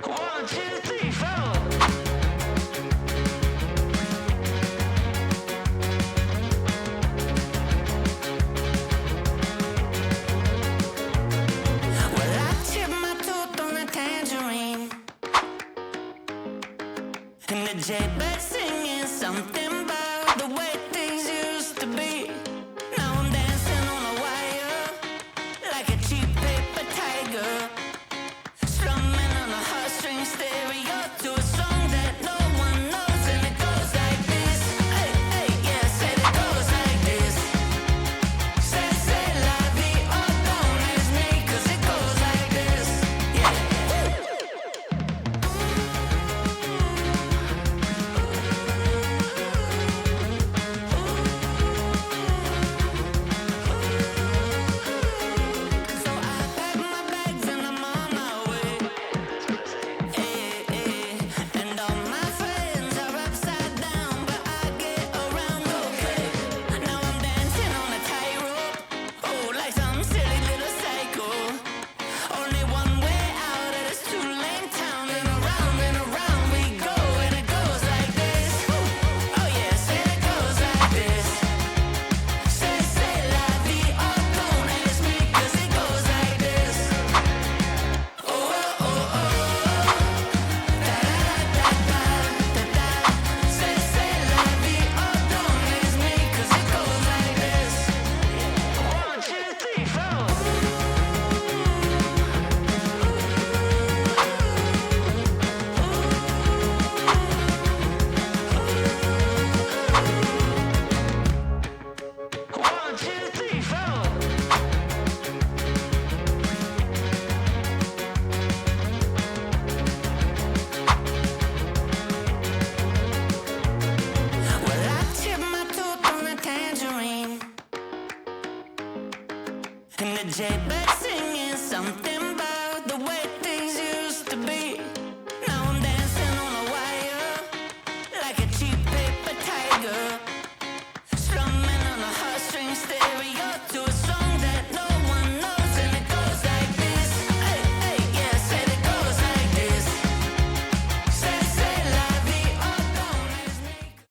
One, two, three, four. Well, I chipped my tooth on a tangerine, and the jaybird singing something about the way things used to be. Now I'm dancing on a wire like a cheap paper tiger, strumming on a heartstring stereo to a song that no one knows, and it goes like this. Hey, hey, yeah, said it goes like this. Say la vie, oh, don't ask me, 'cause it goes like this. Yeah. So I pack my bags and I'm on my way. And all my friends are upside down, but I get around okay. Now I'm dancing on a tightrope, oh, like some silly little psycho. Only one way out of this two-lane town, and around we go, and it goes like this. Oh yeah, say it goes like this. Say la vie, oh, don't ask me, 'cause it goes like this. Oh, oh, oh, oh. Say la vie, oh, don't ask me, 'cause it goes like this. One, two, three, four. One, two, three, four. Well, I chipped my tooth on a tangerine, and the jaybird singing something